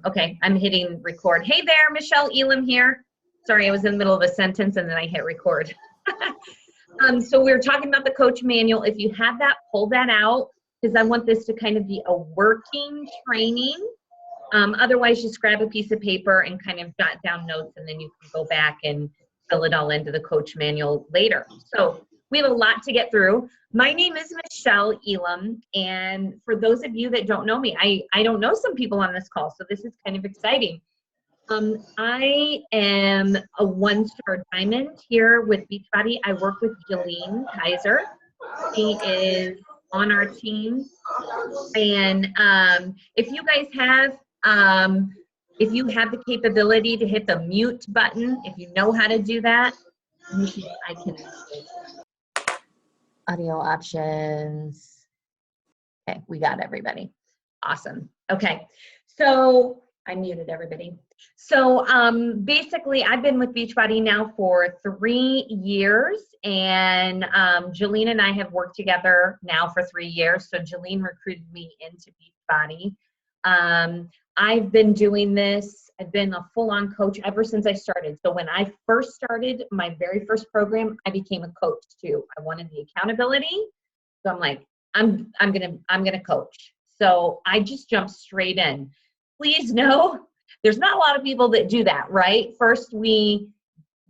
Okay, I'm hitting record. Hey there, Michelle Elam here. Sorry, I was in the middle of a sentence and then I hit record. So we were talking about the coach manual. If you have that, pull that out, because I want this to kind of be a working training. Otherwise, just grab a piece of paper and kind of jot down notes, and then you can go back and fill it all into the coach manual later. So we have a lot to get through. My name is Michelle Elam, and for those of you that don't know me, I don't know some people on this call, so this is kind of exciting. I am a one-star diamond here with Beachbody. I work with Jolene Kaiser. She is on our team. And if you guys have, if you have the capability to hit the mute button, if you know how to do that, I can. Audio options. Okay, we got everybody. Awesome. Okay, so I muted everybody. So basically, I've been with Beachbody now for 3 years, and Jolene and I have worked together now for 3 years. So Jolene recruited me into Beachbody. I've been doing this. I've been a full-on coach ever since I started. So when I first started my very first program, I became a coach too. I wanted the accountability. So I'm like, I'm gonna coach. So I just jumped straight in. Please know, there's not a lot of people that do that, right? First, we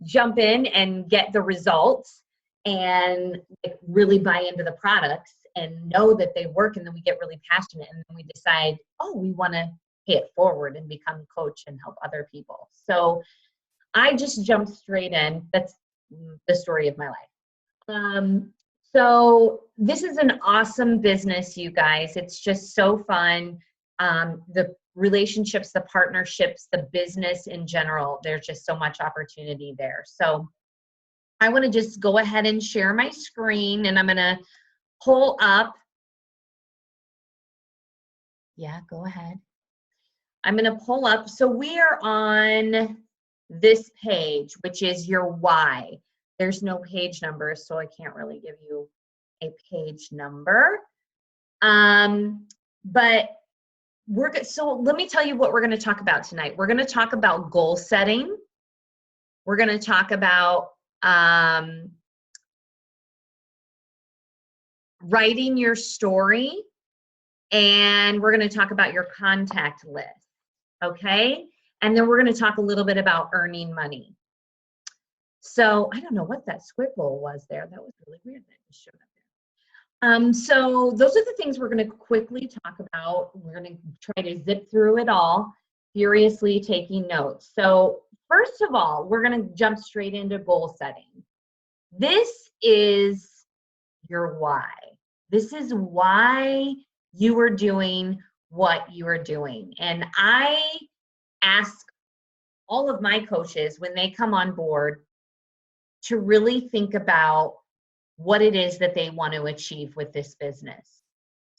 jump in and get the results and really buy into the products and know that they work, and then we get really passionate, and then we decide, oh, we want to pay it forward and become a coach and help other people. So I just jumped straight in. That's the story of my life. So this is an awesome business, you guys. It's just so fun. The relationships, the partnerships, the business in general, there's just so much opportunity there. So I want to just go ahead and share my screen, and I'm going to pull up. Yeah, go ahead. I'm going to pull up. So we are on this page, which is your why. There's no page numbers, so I can't really give you a page number. But so let me tell you what we're going to talk about tonight. We're going to talk about goal setting. We're going to talk about writing your story, and we're going to talk about your contact list. Okay? And then we're going to talk a little bit about earning money. So I don't know what that squiggle was there. That was really weird that it showed up there. So those are the things we're going to quickly talk about. We're going to try to zip through it all, furiously taking notes. So first of all, we're going to jump straight into goal setting. This is your why. This is why you are doing what you are doing. And I ask all of my coaches when they come on board to really think about what it is that they want to achieve with this business.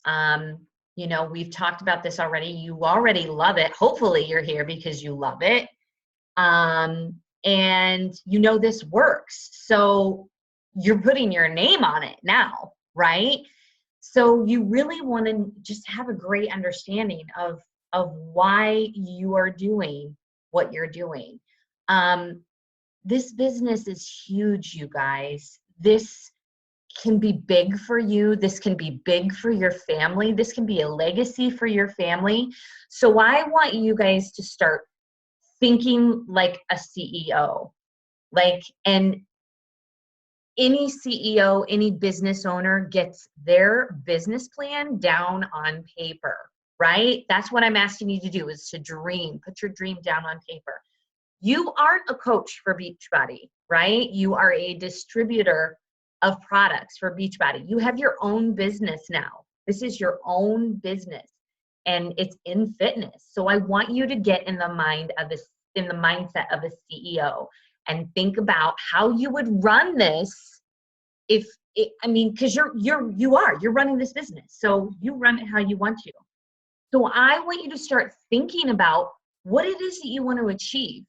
You know, we've talked about this already. You already love it. Hopefully you're here because you love it. And you know this works. So you're putting your name on it now, right? So you really want to just have a great understanding of why you are doing what you're doing. This business is huge, you guys. This can be big for you. This can be big for your family. This can be a legacy for your family. So I want you guys to start thinking like a CEO. And any CEO, any business owner gets their business plan down on paper, right? That's what I'm asking you to do, is to dream. Put your dream down on paper. You aren't a coach for Beachbody, right? You are a distributor of products for Beachbody. You have your own business now. This is your own business, and it's in fitness. So I want you to get in the mindset of a CEO and think about how you would run this. Because you're running this business, so you run it how you want to. So I want you to start thinking about what it is that you want to achieve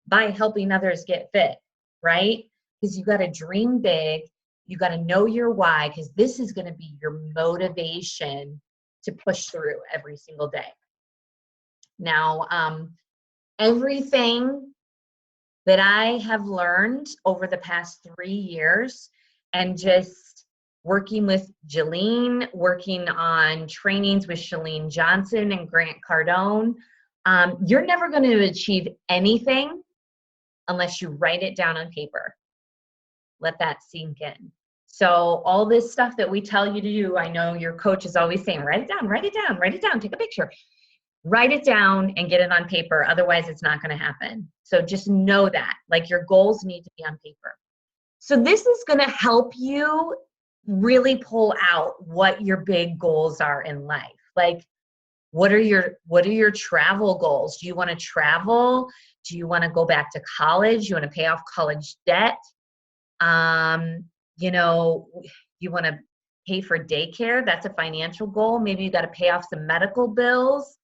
by helping others get fit, right? Because you got to dream big. You got to know your why, because this is going to be your motivation to push through every single day. Now, everything that I have learned over the past 3 years and just working with Jolene, working on trainings with Chalene Johnson and Grant Cardone, you're never going to achieve anything unless you write it down on paper. Let that sink in. So all this stuff that we tell you to do, I know your coach is always saying, write it down, write it down, write it down, take a picture. Write it down and get it on paper. Otherwise, it's not going to happen. So just know that, like, your goals need to be on paper. So this is going to help you really pull out what your big goals are in life. Like, what are your travel goals? Do you want to travel? Do you want to go back to college? Do you want to pay off college debt? You know, you want to pay for daycare. That's a financial goal. Maybe you got to pay off some medical bills.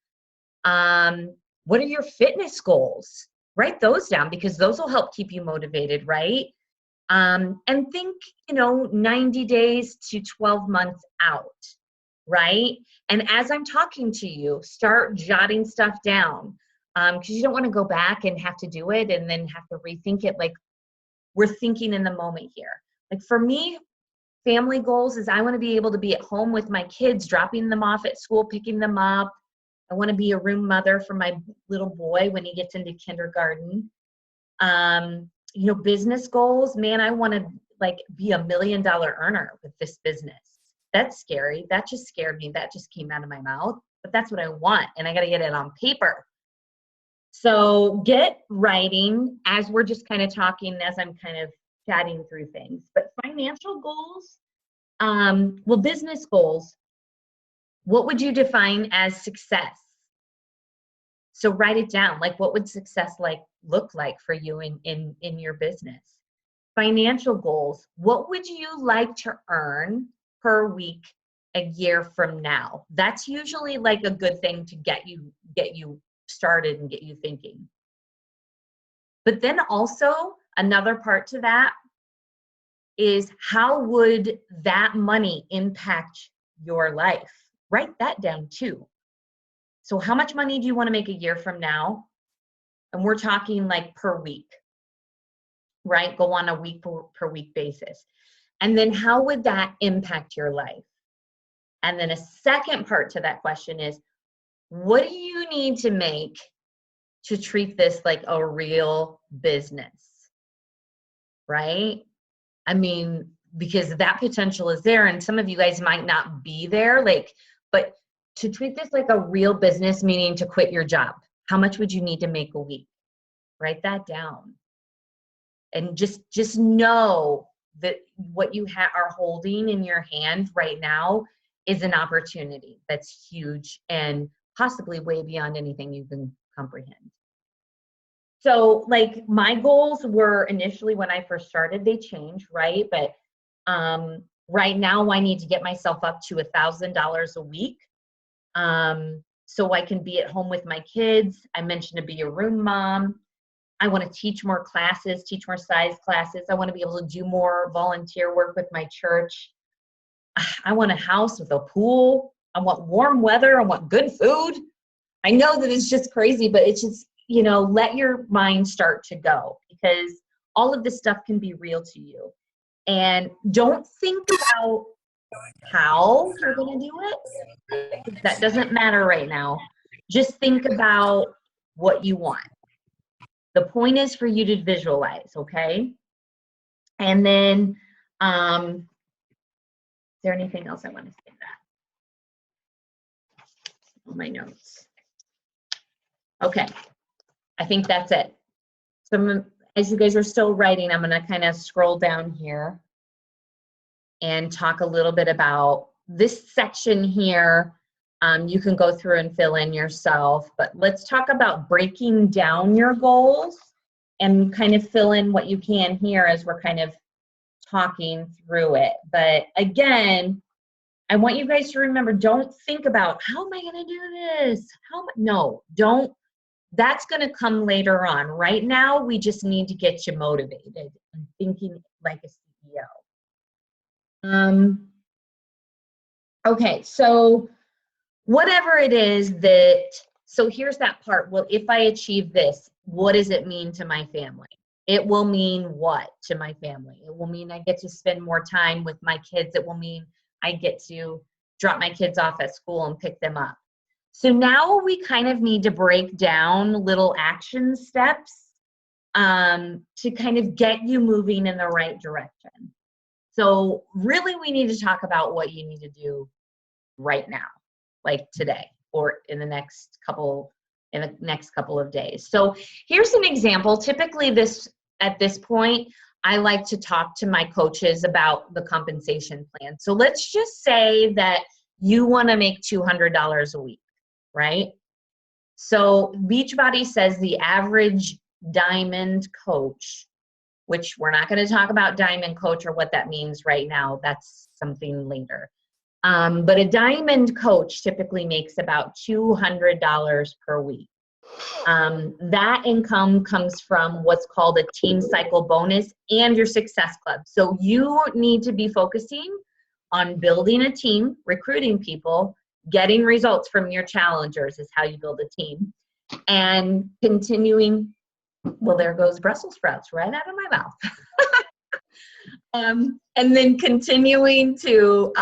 What are your fitness goals? Write those down because those will help keep you motivated, right? And think, 90 days to 12 months out, right? And as I'm talking to you, start jotting stuff down because you don't want to go back and have to do it and then have to rethink it. Like, we're thinking in the moment here. Like, for me, family goals is I want to be able to be at home with my kids, dropping them off at school, picking them up. I want to be a room mother for my little boy when he gets into kindergarten. Business goals, man, I want to be $1 million earner with this business. That's scary. That just scared me. That just came out of my mouth, but that's what I want. And I got to get it on paper. So get writing as we're just kind of talking, as I'm kind of chatting through things. But financial goals, business goals, what would you define as success? So write it down. Like, what would success look like for you in your business? Financial goals, what would you like to earn per week a year from now? That's usually like a good thing to get you started and get you thinking. But then also another part to that is, how would that money impact your life? Write that down too. So how much money do you want to make a year from now? And we're talking like per week, right? Go on a week per week basis. And then how would that impact your life? And then a second part to that question is, what do you need to make to treat this like a real business, right? I mean, because that potential is there, and some of you guys might not be there, but to treat this like a real business, meaning to quit your job, how much would you need to make a week? Write that down. And just know that what you are holding in your hand right now is an opportunity that's huge and possibly way beyond anything you can comprehend. So my goals were initially, when I first started, they changed, right? But right now I need to get myself up to $1,000 a week. So I can be at home with my kids. I mentioned to be a room mom. I want to teach more classes, teach more size classes. I want to be able to do more volunteer work with my church. I want a house with a pool. I want warm weather. I want good food. I know that it's just crazy, but it's just, let your mind start to go, because all of this stuff can be real to you. And don't think about how you're going to do it. That doesn't matter right now. Just think about what you want. The point is for you to visualize, okay? And then, is there anything else I want to say that? On my notes. Okay, I think that's it. So as you guys are still writing, I'm gonna kind of scroll down here and talk a little bit about this section here. You can go through and fill in yourself, but let's talk about breaking down your goals and kind of fill in what you can here as we're kind of talking through it. But again, I want you guys to remember, don't think about, how am I going to do this? No, don't. That's going to come later on. Right now, we just need to get you motivated and thinking like a CEO. Okay, so whatever it is that So here's that part. Well, if I achieve this, what does it mean to my family? It will mean what to my family? It will mean I get to spend more time with my kids. It will mean I get to drop my kids off at school and pick them up. So now we kind of need to break down little action steps to kind of get you moving in the right direction. So really we need to talk about what you need to do right now, like today or in the next couple of days. So here's an example. Typically at this point, I like to talk to my coaches about the compensation plan. So let's just say that you want to make $200 a week, right? So Beachbody says the average diamond coach, which we're not going to talk about diamond coach or what that means right now. That's something later. But a diamond coach typically makes about $200 per week. That income comes from what's called a team cycle bonus and your success club. So you need to be focusing on building a team, recruiting people, getting results from your challengers is how you build a team, and continuing. Well, there goes Brussels sprouts right out of my mouth. And then continuing to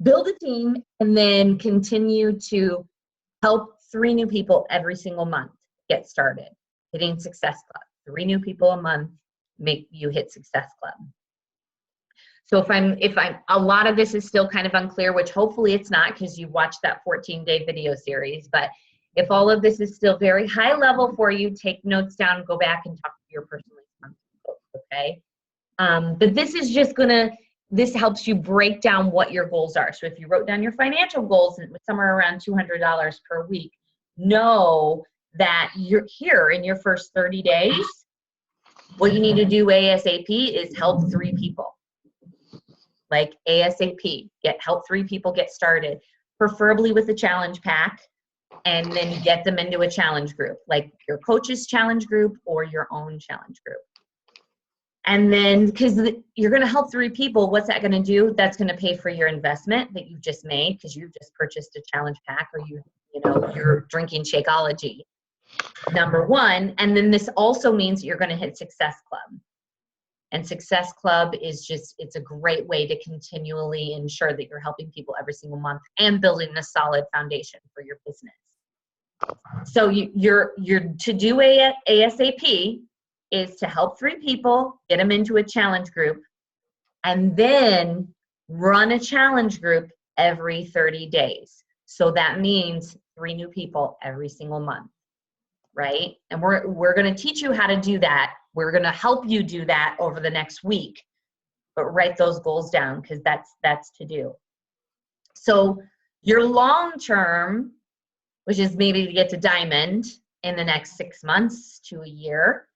build a team and then continue to help 3 new people every single month get started. Hitting Success Club. 3 new people a month make you hit Success Club. So if I'm a lot of this is still kind of unclear, which hopefully it's not because you watched that 14-day video series, but if all of this is still very high level for you, take notes down, go back and talk to your personal coach, okay? But this is just this helps you break down what your goals are. So if you wrote down your financial goals and somewhere around $200 per week, know that you're here in your first 30 days. What you need to do ASAP is help 3 people. Like ASAP, help 3 people get started, preferably with a challenge pack, and then get them into a challenge group, like your coach's challenge group or your own challenge group. And then, because you're going to help 3 people, what's that going to do? That's going to pay for your investment that you've just made because you've just purchased a challenge pack, or you're drinking Shakeology, number 1. And then this also means you're going to hit Success Club. And Success Club is it's a great way to continually ensure that you're helping people every single month and building a solid foundation for your business. So your to do ASAP is to help 3 people, get them into a challenge group, and then run a challenge group every 30 days. So that means 3 new people every single month, right? And we're going to teach you how to do that. We're going to help you do that over the next week, but write those goals down because that's to do. So your long term, which is maybe to get to diamond in the next 6 months to a year,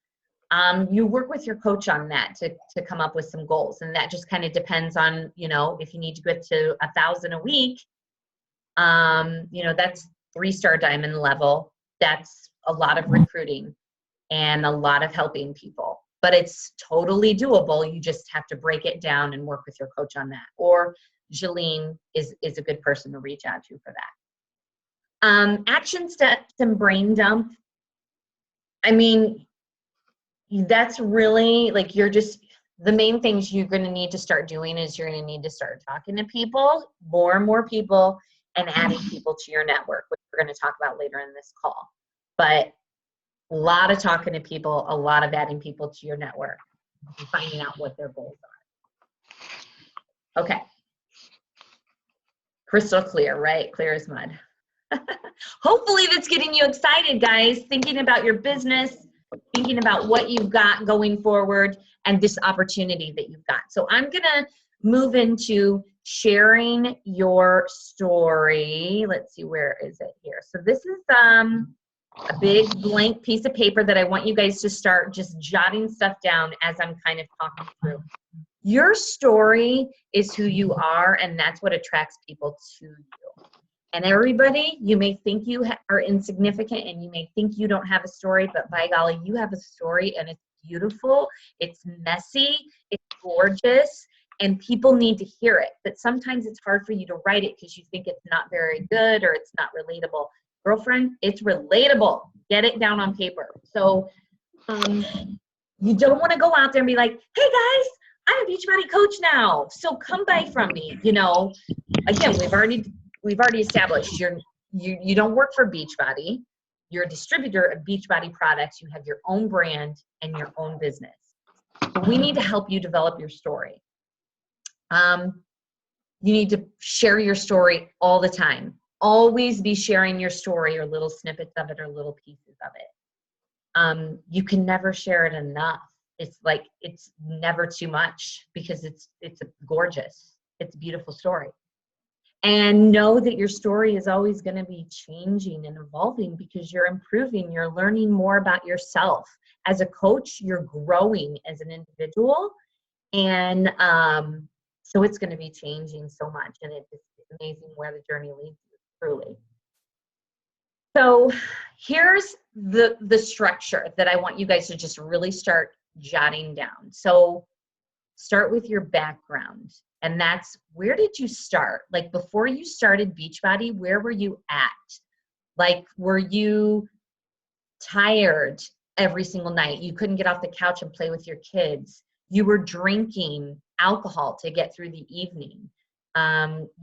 you work with your coach on that to come up with some goals. And that just kind of depends on, if you need to get to 1,000 a week, that's 3-star diamond level. That's a lot of recruiting and a lot of helping people, but it's totally doable. You just have to break it down and work with your coach on that. Or Jolene is a good person to reach out to for that. Action steps and brain dump. I mean, that's really like the main things you're going to need to start doing is you're going to need to start talking to people, more and more people, and adding people to your network, which we're going to talk about later in this call. But a lot of talking to people, a lot of adding people to your network, and finding out what their goals are. Okay. Crystal clear, right? Clear as mud. Hopefully that's getting you excited, guys, thinking about your business, thinking about what you've got going forward and this opportunity that you've got. So I'm going to move into sharing your story. Let's see, where is it here? So this is a big blank piece of paper that I want you guys to start just jotting stuff down as I'm kind of talking through. Your story is who you are, and that's what attracts people to you. And everybody, you may think you are insignificant and you may think you don't have a story, but by golly, you have a story, and it's beautiful, it's messy, it's gorgeous, and people need to hear it. But sometimes it's hard for you to write it because you think it's not very good or it's not relatable. girlfriend, it's relatable. Get it down on paper. So you don't want to go out there and be like, hey guys, I'm a Beachbody coach now, so come buy from me. You know, again, we've already established you don't work for Beachbody. You're a distributor of Beachbody products. You have your own brand and your own business. So we need to help you develop your story. You need to share your story all the time. Always be sharing your story or little snippets of it or little pieces of it. You can never share it enough. It's like, it's never too much because it's gorgeous. It's a beautiful story. And know that your story is always going to be changing and evolving because you're improving, you're learning more about yourself. As a coach, you're growing as an individual. And so it's going to be changing so much. And it's amazing where the journey leads you, truly. So here's the structure that I want you guys to just really start jotting down. So start with your background. And that's, where did you start? Like before you started Beachbody, where were you at? Like, were you tired every single night? You couldn't get off the couch and play with your kids. You were drinking alcohol to get through the evening.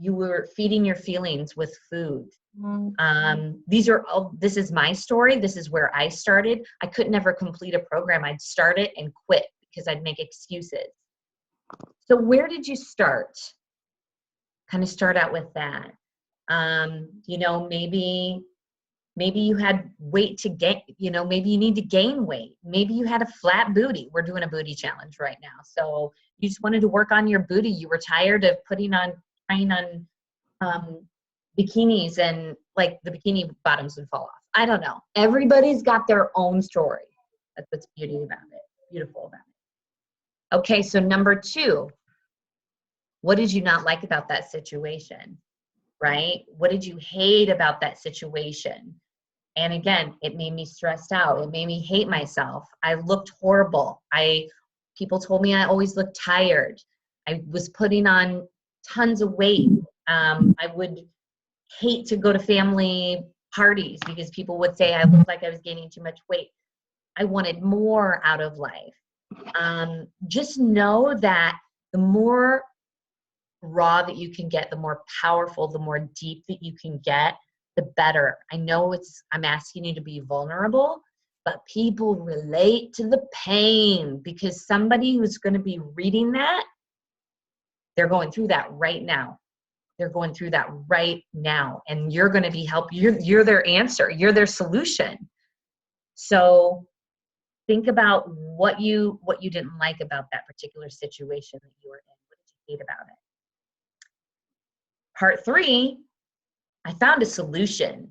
You were feeding your feelings with food. This is my story. This is where I started. I could never complete a program. I'd start it and quit because I'd make excuses. So where did you start? Kind of start out with that. You know, maybe you had weight to gain, you know, maybe you need to gain weight. Maybe you had a flat booty. We're doing a booty challenge right now. So you just wanted to work on your booty. You were tired of trying on bikinis and like the bikini bottoms would fall off. I don't know. Everybody's got their own story. That's what's beautiful about it. Okay, so number 2, what did you not like about that situation, right? What did you hate about that situation? And again, it made me stressed out. It made me hate myself. I looked horrible. People told me I always looked tired. I was putting on tons of weight. I would hate to go to family parties because people would say I looked like I was gaining too much weight. I wanted more out of life. Just know that the more raw that you can get, the more powerful, the more deep that you can get, the better. I know I'm asking you to be vulnerable, but people relate to the pain because somebody who's going to be reading that, they're going through that right now. They're going through that right now. And you're going to be you're their answer. You're their solution. So think about what you didn't like about that particular situation that you were in. What did you hate about it? Part 3, I found a solution.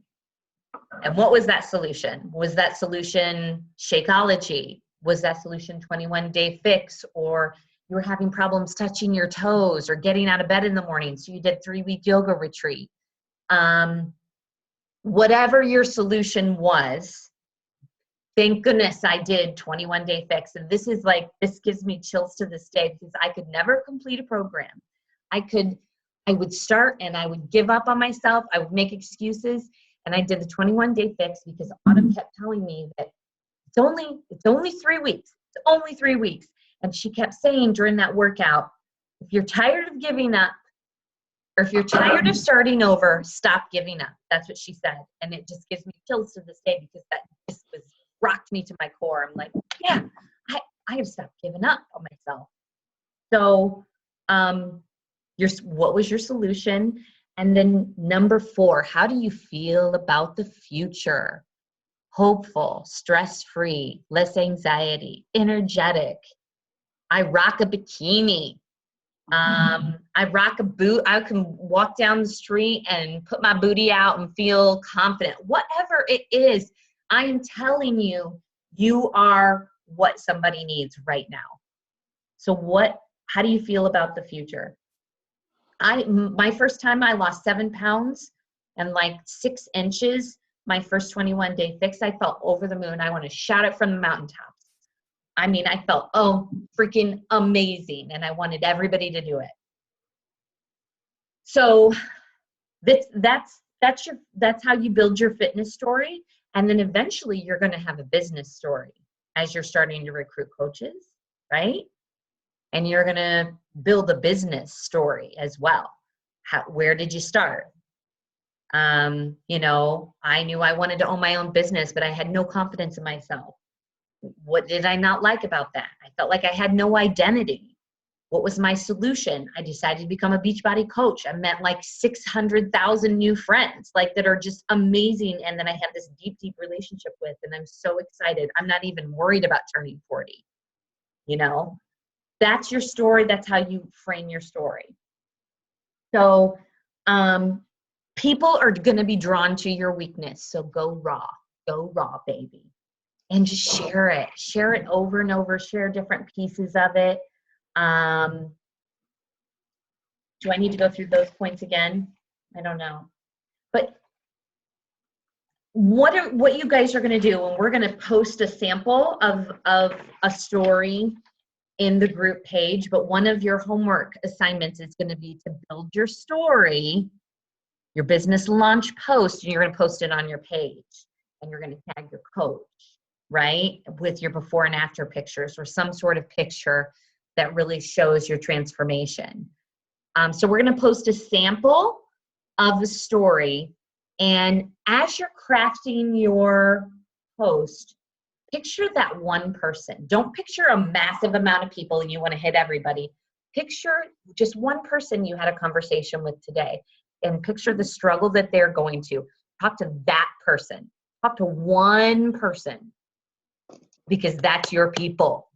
And what was that solution? Was that solution Shakeology? Was that solution 21-day fix? Or you were having problems touching your toes or getting out of bed in the morning, so you did 3-week yoga retreat. Whatever your solution was, thank goodness I did 21-day fix. And this gives me chills to this day because I could never complete a program. I would start and I would give up on myself. I would make excuses. And I did the 21-day fix because Autumn kept telling me that it's only 3 weeks. It's only 3 weeks. And she kept saying during that workout, if you're tired of giving up, or if you're tired of starting over, stop giving up. That's what she said. And it just gives me chills to this day because that just rocked me to my core. I'm like, yeah, I have stopped giving up on myself. So what was your solution? And then number 4, how do you feel about the future? Hopeful, stress-free, less anxiety, energetic. I rock a bikini. I rock a boot. I can walk down the street and put my booty out and feel confident. Whatever it is, I am telling you, you are what somebody needs right now. So how do you feel about the future? My first time I lost 7 pounds and like 6 inches, my first 21-day fix, I felt over the moon. I want to shout it from the mountaintops. I mean, I felt, freaking amazing. And I wanted everybody to do it. So that's that's how you build your fitness story. And then eventually you're going to have a business story as you're starting to recruit coaches, right? And you're going to build a business story as well. Where did you start? You know, I knew I wanted to own my own business, but I had no confidence in myself. What did I not like about that? I felt like I had no identity. What was my solution? I decided to become a Beachbody coach. I met like 600,000 new friends, like that are just amazing. And then I have this deep, deep relationship with, and I'm so excited. I'm not even worried about turning 40. You know, that's your story. That's how you frame your story. So, people are going to be drawn to your weakness. So go raw, baby. And just share it over and over, share different pieces of it. Do I need to go through those points again? I don't know. But what you guys are going to do, and we're going to post a sample of a story in the group page, but one of your homework assignments is going to be to build your story, your business launch post, and you're going to post it on your page, and you're going to tag your coach, right, with your before and after pictures or some sort of picture that really shows your transformation. So we're going to post a sample of the story, and as you're crafting your post, picture that one person. Don't picture a massive amount of people and you want to hit everybody. Picture just one person you had a conversation with today, and picture the struggle that they're going to. Talk to that person. Talk to one person, because that's your people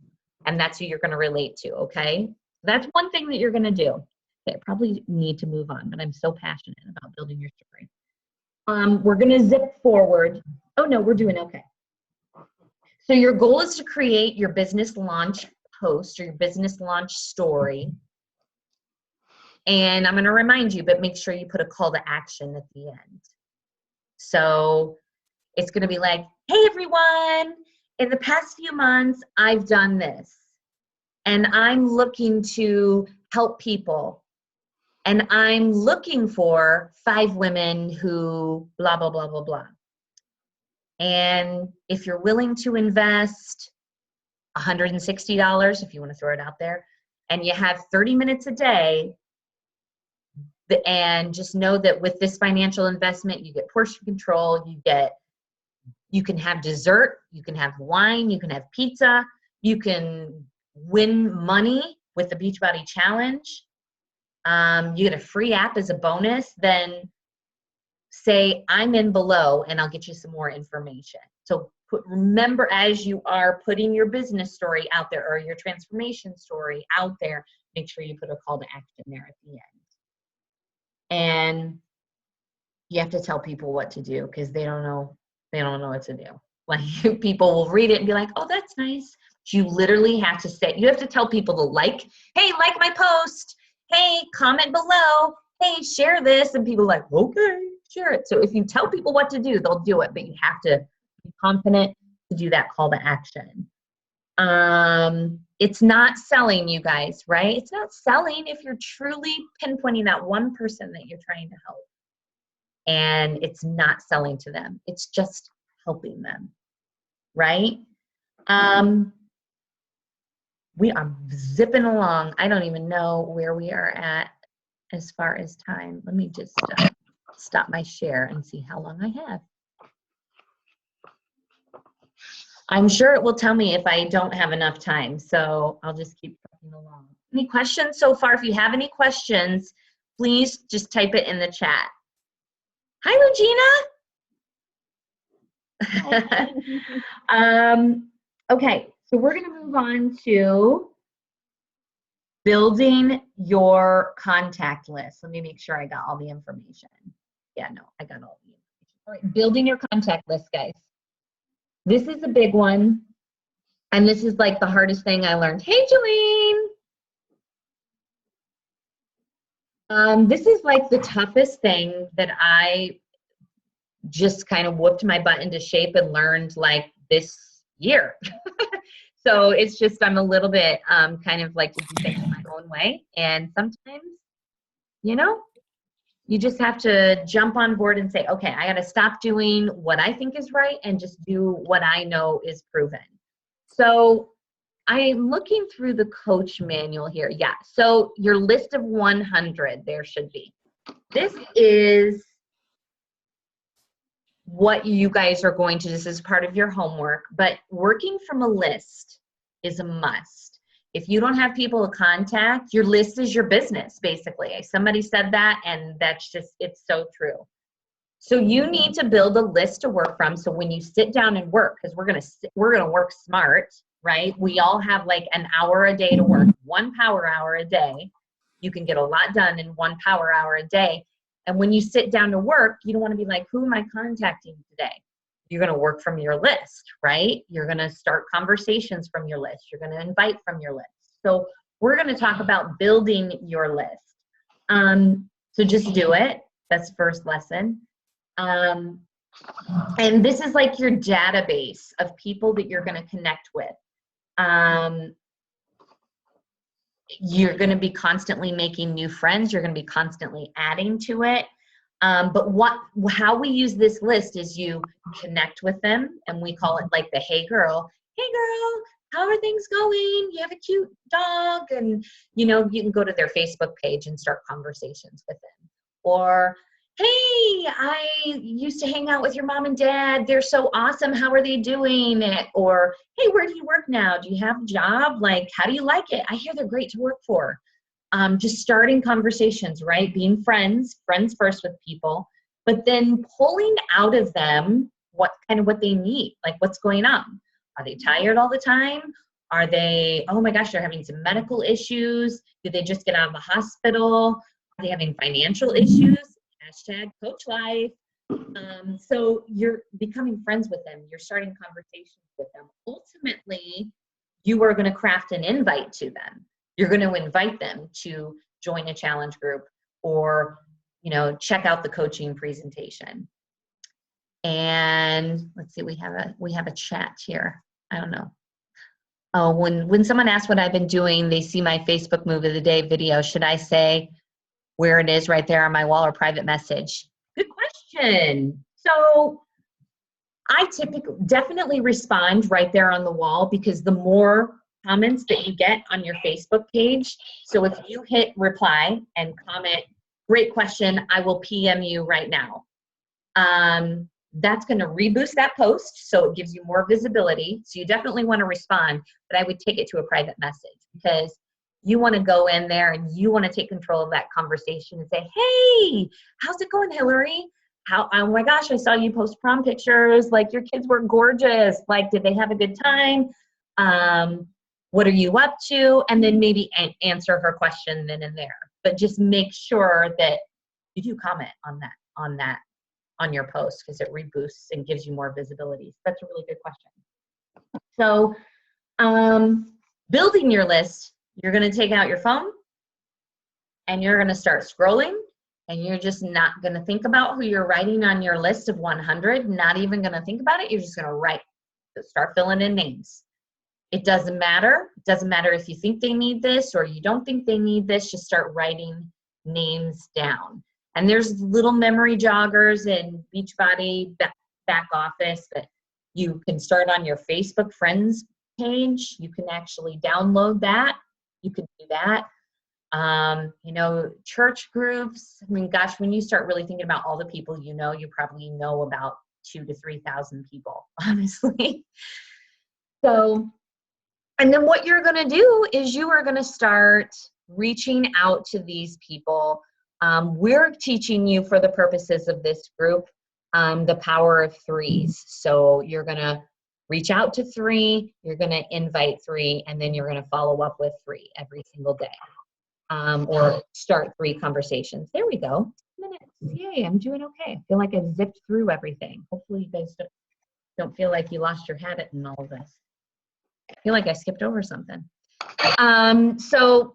and that's who you're going to relate to, okay? That's one thing that you're going to do. Okay, I probably need to move on, but I'm so passionate about building your story. We're going to zip forward. Oh, no, we're doing okay. So your goal is to create your business launch post or your business launch story. And I'm going to remind you, but make sure you put a call to action at the end. So it's going to be like, hey, everyone, in the past few months, I've done this. And I'm looking to help people. And I'm looking for 5 women who blah, blah, blah, blah, blah. And if you're willing to invest $160, if you want to throw it out there, and you have 30 minutes a day, and just know that with this financial investment, you get portion control, you can have dessert, you can have wine, you can have pizza, you can win money with the Beachbody Challenge. You get a free app as a bonus. Then say I'm in below and I'll get you some more information. So remember, as you are putting your business story out there or your transformation story out there, make sure you put a call to action there at the end. And you have to tell people what to do, because they don't know what to do. Like, people will read it and be like, oh, that's nice. You literally have to say, you have to tell people to hey, like my post. Hey, comment below. Hey, share this. And people are like, okay, share it. So if you tell people what to do, they'll do it, but you have to be confident to do that call to action. It's not selling, you guys, right? It's not selling if you're truly pinpointing that one person that you're trying to help. And it's not selling to them. It's just helping them, right? We are zipping along. I don't even know where we are at as far as time. Let me just stop my share and see how long I have. I'm sure it will tell me if I don't have enough time, so I'll just keep trucking along. Any questions so far? If you have any questions, please just type it in the chat. Hi, Regina. Okay, so we're going to move on to building your contact list. Let me make sure I got all the information. Yeah, no, I got all the information. All right, building your contact list, guys. This is a big one, and this is like the hardest thing I learned. Hey, Jolene. This is like the toughest thing that I just kind of whooped my butt into shape and learned like this year. So it's just, I'm a little bit kind of like to do things my own way. And sometimes, you know, You just have to jump on board and say, okay, I got to stop doing what I think is right and just do what I know is proven. So I'm looking through the coach manual here. Yeah, so your list of 100, there should be. This is what you guys are going to, this is part of your homework, but working from a list is a must. If you don't have people to contact, your list is your business, basically. Somebody said that, and that's just, it's so true. So you need to build a list to work from. So when you sit down and work, because we're gonna work smart, right? We all have like an hour a day to work, 1 power hour a day. You can get a lot done in 1 power hour a day. And when you sit down to work, you don't want to be like, who am I contacting today? You're going to work from your list, right? You're going to start conversations from your list. You're going to invite from your list. So we're going to talk about building your list. So just do it. That's the first lesson. And this is like your database of people that you're going to connect with. You're going to be constantly making new friends. You're going to be constantly adding to it. But how we use this list is you connect with them, and we call it like the hey girl, how are things going? You have a cute dog, and you know, you can go to their Facebook page and start conversations with them. Or, hey, I used to hang out with your mom and dad. They're so awesome. How are they doing? Or, hey, where do you work now? Do you have a job? Like, how do you like it? I hear they're great to work for. Just starting conversations, right? Being friends first with people, but then pulling out of them what they need, like what's going on. Are they tired all the time? Are they, oh my gosh, they're having some medical issues? Did they just get out of the hospital? Are they having financial issues? Hashtag coach life. So you're becoming friends with them. You're starting conversations with them. Ultimately, you are going to craft an invite to them. You're going to invite them to join a challenge group or, you know, check out the coaching presentation. And let's see, we have a chat here. I don't know. Oh, when someone asks what I've been doing, they see my Facebook move of the day video. Should I say where it is right there on my wall or private message? Good question. So I definitely respond right there on the wall, because the more comments that you get on your Facebook page, so if you hit reply and comment, great question, I will PM you right now. That's going to reboost that post, so it gives you more visibility. So you definitely want to respond, but I would take it to a private message, because you want to go in there and you want to take control of that conversation and say, hey, how's it going, Hillary? Oh my gosh, I saw you post prom pictures. Like, your kids were gorgeous. Like, did they have a good time? What are you up to? And then maybe answer her question then and there. But just make sure that you do comment on your post, because it reboosts and gives you more visibility. That's a really good question. So building your list, you're going to take out your phone and you're going to start scrolling, and you're just not going to think about who you're writing on your list of 100, not even going to think about it. You're just going to write. So start filling in names. It doesn't matter. It doesn't matter if you think they need this or you don't think they need this. Just start writing names down. And there's little memory joggers in Beachbody back office that you can start on your Facebook friends page. You can actually download that. You can do that. You know, church groups. I mean, gosh, when you start really thinking about all the people you probably know about 2,000 to 3,000 people, honestly. So, and then what you're going to do is you are going to start reaching out to these people. We're teaching you, for the purposes of this group, the power of threes. So you're going to reach out to 3, you're going to invite 3, and then you're going to follow up with 3 every single day. Or start 3 conversations. There we go. Minutes. Yay, I'm doing okay. I feel like I zipped through everything. Hopefully you guys don't feel like you lost your habit in all of this. I feel like I skipped over something. So,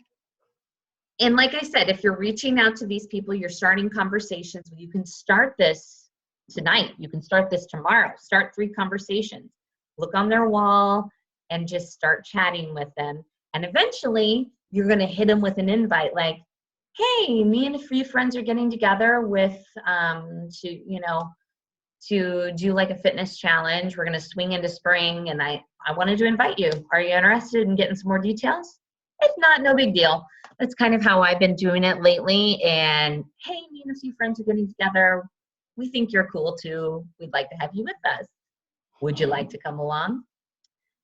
and like I said, if you're reaching out to these people, you're starting conversations, you can start this tonight. You can start this tomorrow. Start 3 conversations. Look on their wall and just start chatting with them. And eventually, you're going to hit them with an invite like, hey, me and a few friends are getting together with, to do like a fitness challenge. We're going to swing into spring, and I wanted to invite you. Are you interested in getting some more details? If not, no big deal. That's kind of how I've been doing it lately. And hey, me and a few friends are getting together. We think you're cool too. We'd like to have you with us. Would you like to come along?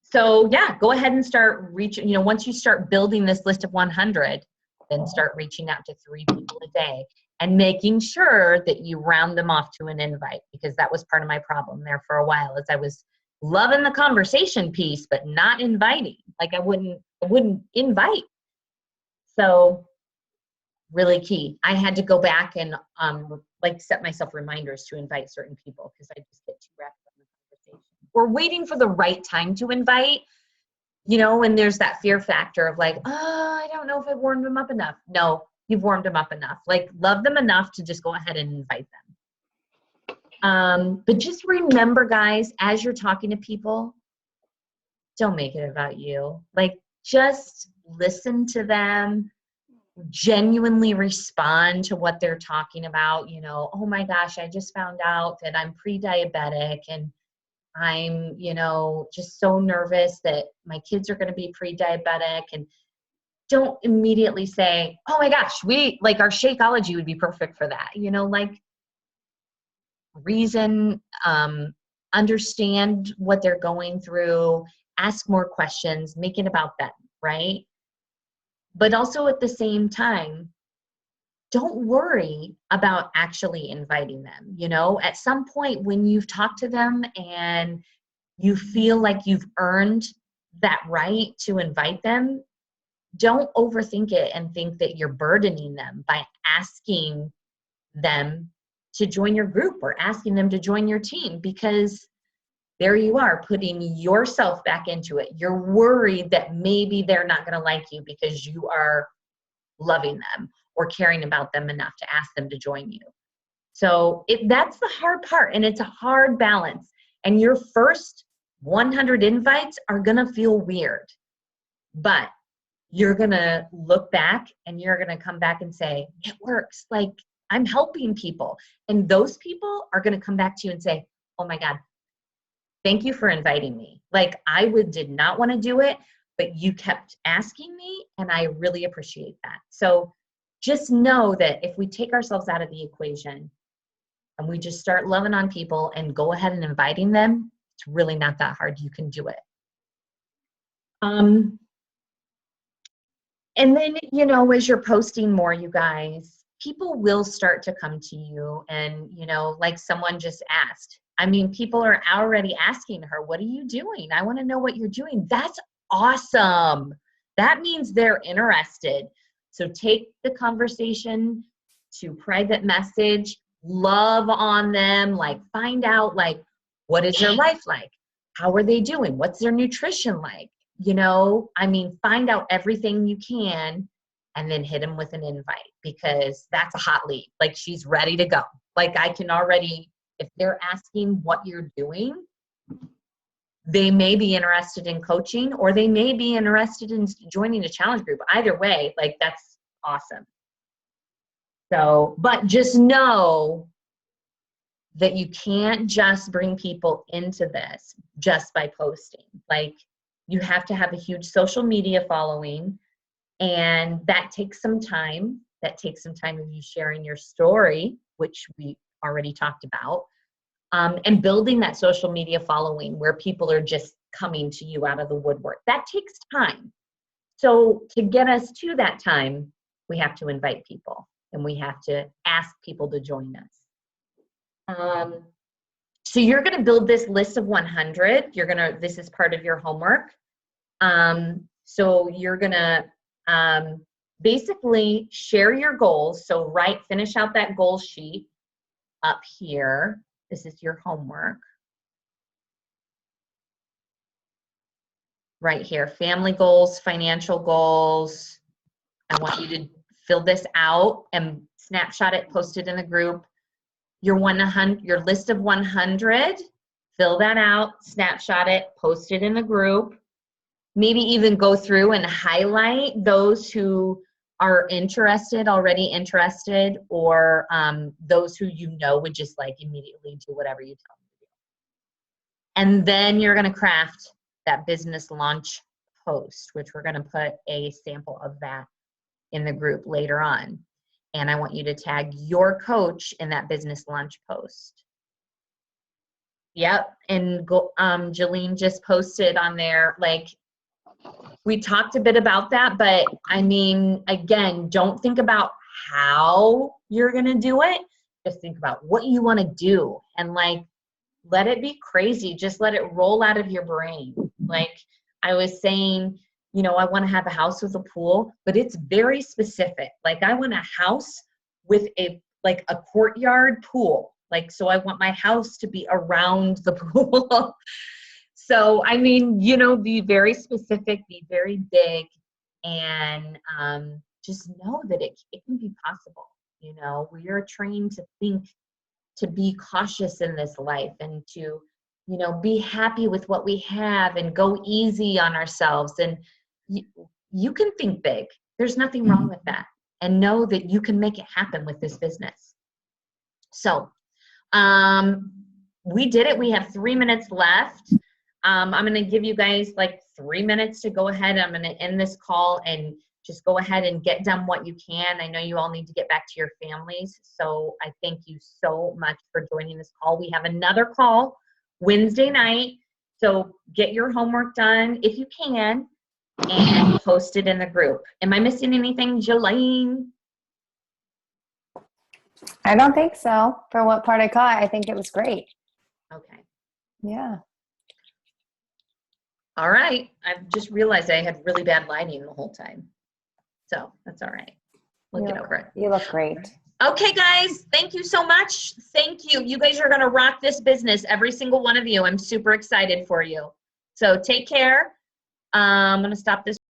So yeah, go ahead and start reaching, once you start building this list of 100, then start reaching out to 3 people a day and making sure that you round them off to an invite, because that was part of my problem there for a while, is I was loving the conversation piece, but not inviting. Like I wouldn't invite. So really key. I had to go back and set myself reminders to invite certain people, because I just get too wrapped up in the conversation. Or waiting for the right time to invite, and there's that fear factor of like, oh, I don't know if I've warmed them up enough. No, you've warmed them up enough. Like, love them enough to just go ahead and invite them. But just remember, guys, as you're talking to people, don't make it about you. Like, just listen to them, genuinely respond to what they're talking about. Oh my gosh, I just found out that I'm pre-diabetic, and I'm, just so nervous that my kids are going to be pre-diabetic. And don't immediately say, oh my gosh, our Shakeology would be perfect for that. Reason, understand what they're going through, ask more questions, make it about them, right? But also at the same time, don't worry about actually inviting them. At some point when you've talked to them and you feel like you've earned that right to invite them, don't overthink it and think that you're burdening them by asking them to join your group or asking them to join your team, because there you are putting yourself back into it. You're worried that maybe they're not going to like you because you are loving them or caring about them enough to ask them to join you. So that's the hard part, and it's a hard balance. And your first 100 invites are going to feel weird, but you're going to look back and you're going to come back and say, it works. Like, I'm helping people. And those people are going to come back to you and say, oh my God, thank you for inviting me. Like, did not want to do it, but you kept asking me, and I really appreciate that. So just know that if we take ourselves out of the equation and we just start loving on people and go ahead and inviting them, it's really not that hard. You can do it. And then, as you're posting more, you guys, people will start to come to you and, like someone just asked. I mean, people are already asking her, what are you doing? I want to know what you're doing. That's awesome. That means they're interested. So take the conversation to private message, love on them, like find out, like, what is their life like? How are they doing? What's their nutrition like? Find out everything you can, and then hit them with an invite, because that's a hot lead. Like, she's ready to go. Like, I can already, if they're asking what you're doing, they may be interested in coaching, or they may be interested in joining a challenge group. Either way, like, that's awesome. So, but just know that you can't just bring people into this just by posting. Like, you have to have a huge social media following, and that takes some time. That takes some time of you sharing your story, which we already talked about, and building that social media following where people are just coming to you out of the woodwork. That takes time. So to get us to that time, we have to invite people, and we have to ask people to join us. So you're going to build this list of 100. This is part of your homework. So you're going to basically share your goals. So finish out that goal sheet up here. This is your homework. Right here, family goals, financial goals. I want you to fill this out and snapshot it, post it in the group. Your list of 100, fill that out, snapshot it, post it in the group. Maybe even go through and highlight those who are already interested, or those who would just like immediately do whatever you tell them to do. And then you're going to craft that business launch post, which we're going to put a sample of that in the group later on. And I want you to tag your coach in that business launch post. Yep. And Jolene just posted on there, like, we talked a bit about that, but I mean, again, don't think about how you're going to do it. Just think about what you want to do, and like, let it be crazy. Just let it roll out of your brain. Like I was saying, you know, I want to have a house with a pool, but it's very specific. Like I want a house with a courtyard pool. Like, so I want my house to be around the pool. So, I mean, you know, be very specific, be very big, and just know that it can be possible. You know, we are trained to think, to be cautious in this life, and to, you know, be happy with what we have and go easy on ourselves. And you can think big. There's nothing wrong with that. And know that you can make it happen with this business. So, we did it. We have 3 minutes left. I'm going to give you guys like 3 minutes to go ahead. I'm going to end this call and just go ahead and get done what you can. I know you all need to get back to your families. So I thank you so much for joining this call. We have another call Wednesday night. So get your homework done if you can and post it in the group. Am I missing anything, Jolene? I don't think so. For what part I caught, I think it was great. Okay. Yeah. All right. I've just realized I had really bad lighting the whole time. So that's all right. We'll get over it. You look great. Okay, guys. Thank you so much. Thank you. You guys are going to rock this business, every single one of you. I'm super excited for you. So take care. I'm going to stop this